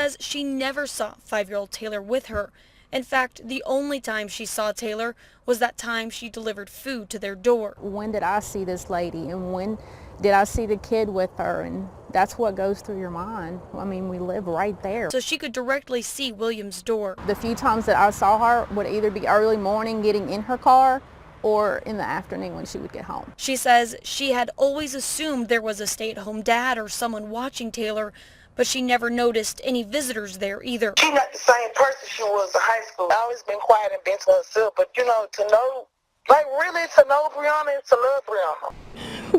says she never saw 5-year-old Taylor with her. In fact, the only time she saw Taylor was that time she delivered food to their door. When did I see this lady, and when did I see the kid with her? And that's what goes through your mind. I mean, we live right there. So she could directly see Williams' door. The few times that I saw her would either be early morning getting in her car or in the afternoon when she would get home. She says she had always assumed there was a stay-at-home dad or someone watching Taylor, but she never noticed any visitors there either. She's not the same person she was in high school. Always been quiet and been to herself, but to know, like really to know Brianna and to love Brianna.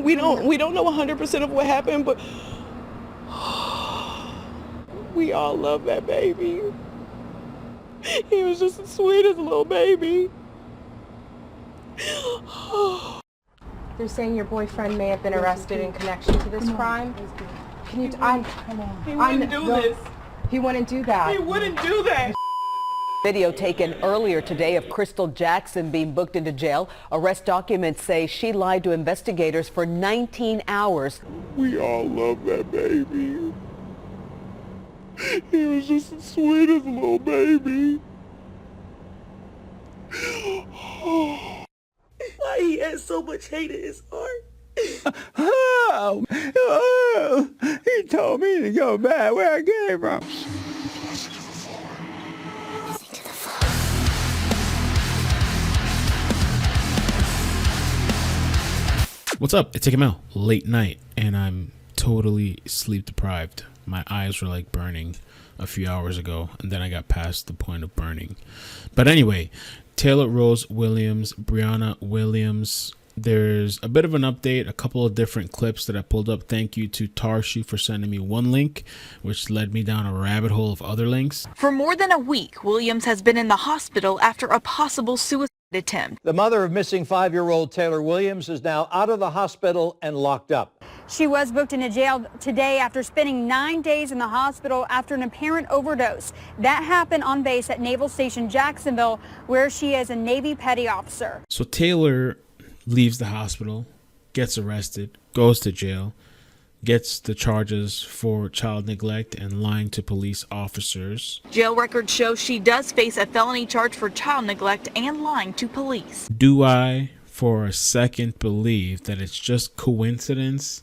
We don't know 100% of what happened, but we all love that baby. He was just as sweet as a little baby. They're saying your boyfriend may have been arrested in connection to this crime. Can you? He wouldn't do this. He wouldn't do that. He wouldn't do that. Video taken earlier today of Crystal Jackson being booked into jail. Arrest documents say she lied to investigators for 19 hours. We all love that baby. He was just as sweet as a little baby. Why he has so much hate in his heart. He told me to go back where I came from. What's up? It's iCkEdMeL, late night, and I'm totally sleep deprived. My eyes were like burning a few hours ago, and then I got past the point of burning. But anyway, Taylor Rose Williams, Brianna Williams. There's a bit of an update, a couple of different clips that I pulled up. Thank you to Tarshu for sending me one link, which led me down a rabbit hole of other links. For more than a week, Williams has been in the hospital after a possible suicide attempt. The mother of missing 5-year-old Taylor Williams is now out of the hospital and locked up. She was booked into jail today after spending 9 days in the hospital after an apparent overdose. That happened on base at Naval Station Jacksonville, where she is a Navy petty officer. So Taylor leaves the hospital, gets arrested, goes to jail, gets the charges for child neglect and lying to police officers. Jail records show she does face a felony charge for child neglect and lying to police. Do I, for a second, believe that it's just coincidence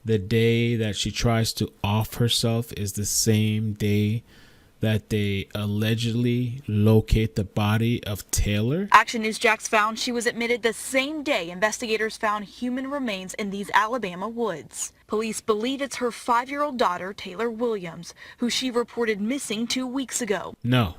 the day that she tries to off herself is the same day that they allegedly locate the body of Taylor? Action News Jax found she was admitted the same day investigators found human remains in these Alabama woods. Police believe it's her 5-year-old daughter, Taylor Williams, who she reported missing 2 weeks ago. No.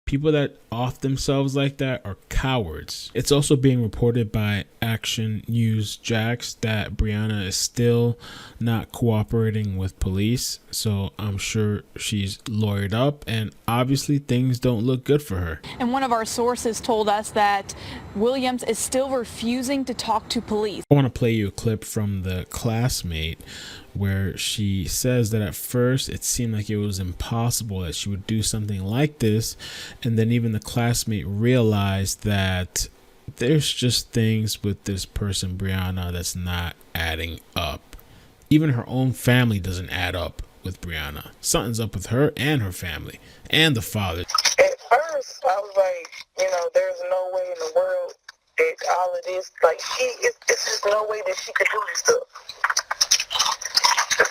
People that off themselves like that are cowards. It's also being reported by Action News Jax that Brianna is still not cooperating with police. So I'm sure she's lawyered up, and obviously things don't look good for her. And one of our sources told us that Williams is still refusing to talk to police. I want to play you a clip from the classmate where she says that at first it seemed like it was impossible that she would do something like this, and then even the classmate realized that there's just things with this person Brianna that's not adding up. Even her own family doesn't add up with Brianna. Something's up with her and her family and the father. At first I was like, there's no way in the world that all of this, like it's just no way that she could do this stuff.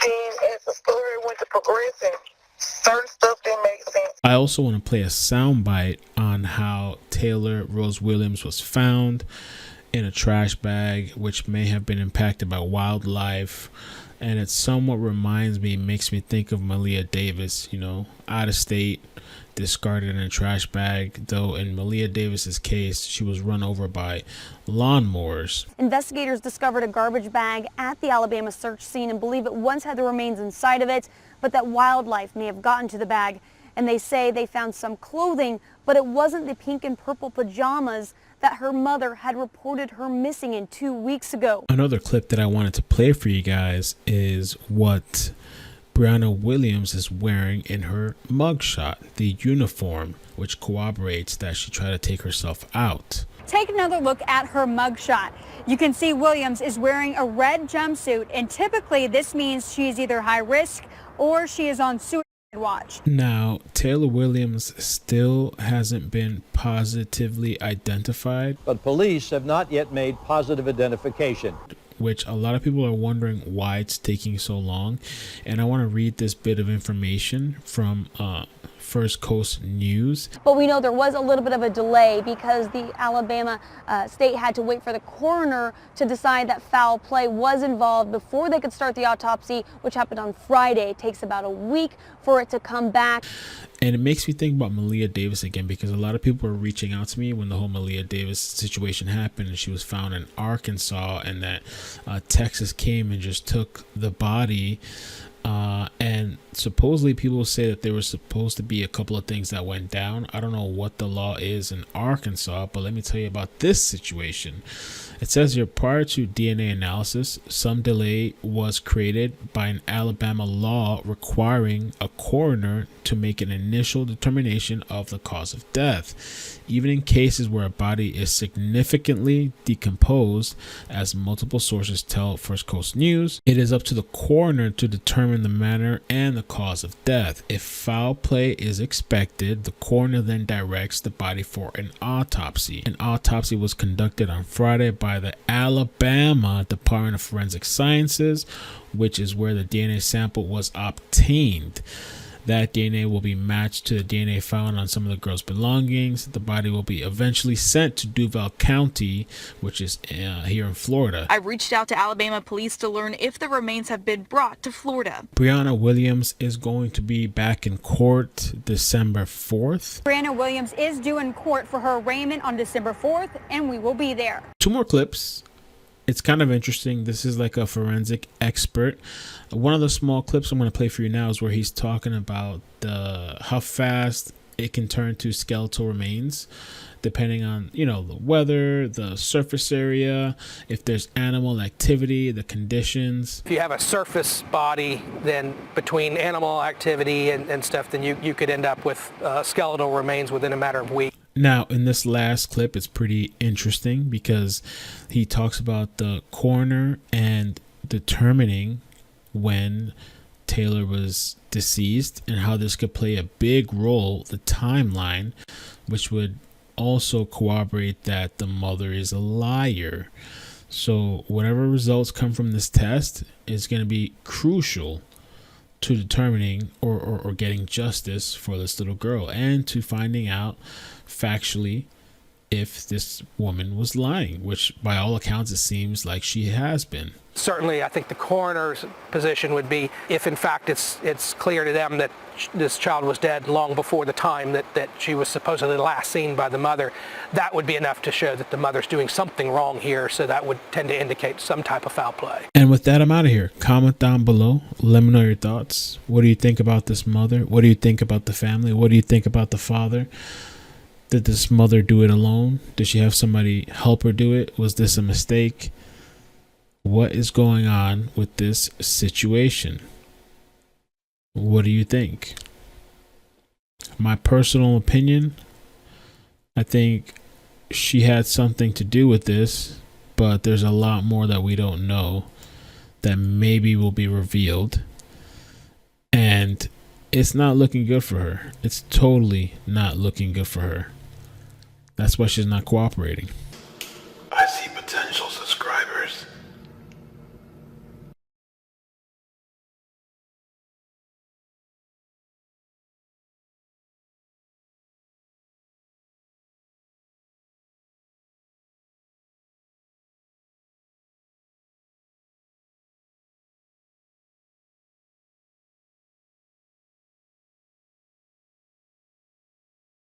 Then as the story went to progressing, certain stuff didn't make sense. I also want to play a soundbite on how Taylor Rose Williams was found in a trash bag, which may have been impacted by wildlife. And it somewhat reminds me, makes me think of Malia Davis, out of state, discarded in a trash bag, though in Malia Davis's case, she was run over by lawnmowers. Investigators discovered a garbage bag at the Alabama search scene and believe it once had the remains inside of it, but that wildlife may have gotten to the bag. And they say they found some clothing, but it wasn't the pink and purple pajamas that her mother had reported her missing in 2 weeks ago. Another clip that I wanted to play for you guys is what Brianna Williams is wearing in her mugshot, the uniform, which corroborates that she tried to take herself out. Take another look at her mugshot. You can see Williams is wearing a red jumpsuit, and typically this means she is either high risk or she is on suicide. Watch. Now, Taylor Williams still hasn't been positively identified, but police have not yet made positive identification, which a lot of people are wondering why it's taking so long. And I want to read this bit of information from First Coast News. But we know there was a little bit of a delay because the Alabama state had to wait for the coroner to decide that foul play was involved before they could start the autopsy, which happened on Friday. It takes about a week for it to come back. And it makes me think about Malia Davis again, because a lot of people were reaching out to me when the whole Malia Davis situation happened and she was found in Arkansas, and that Texas came and just took the body. And supposedly people say that there was supposed to be a couple of things that went down. I don't know what the law is in Arkansas, but let me tell you about this situation. It says here, prior to DNA analysis, some delay was created by an Alabama law requiring a coroner to make an initial determination of the cause of death, even in cases where a body is significantly decomposed. As multiple sources tell First Coast News, it is up to the coroner to determine the manner and the cause of death. If foul play is expected, the coroner then directs the body for an autopsy. An autopsy was conducted on Friday by the Alabama Department of Forensic Sciences, which is where the DNA sample was obtained. That DNA will be matched to the DNA found on some of the girls' belongings. The body will be eventually sent to Duval County, which is here in Florida. I reached out to Alabama police to learn if the remains have been brought to Florida. Brianna Williams is going to be back in court December 4th. Brianna Williams is due in court for her arraignment on December 4th, and we will be there. 2 more clips. It's kind of interesting. This is like a forensic expert. One of the small clips I'm going to play for you now is where he's talking about how fast it can turn to skeletal remains, depending on, the weather, the surface area, if there's animal activity, the conditions. If you have a surface body, then between animal activity and stuff, then you could end up with skeletal remains within a matter of weeks. Now, in this last clip, it's pretty interesting because he talks about the coroner and determining when Taylor was deceased and how this could play a big role, the timeline, which would also corroborate that the mother is a liar. So whatever results come from this test is going to be crucial to determining or getting justice for this little girl, and to finding out factually if this woman was lying, which by all accounts it seems like she has been. Certainly, I think the coroner's position would be, if in fact it's clear to them that this child was dead long before the time that she was supposedly last seen by the mother, that would be enough to show that the mother's doing something wrong here, so that would tend to indicate some type of foul play. And with that, I'm out of here. Comment down below. Let me know your thoughts. What do you think about this mother? What do you think about the family? What do you think about the father? Did this mother do it alone? Did she have somebody help her do it? Was this a mistake? What is going on with this situation? What do you think? My personal opinion, I think she had something to do with this, but there's a lot more that we don't know that maybe will be revealed. And it's not looking good for her. It's totally not looking good for her. That's why she's not cooperating.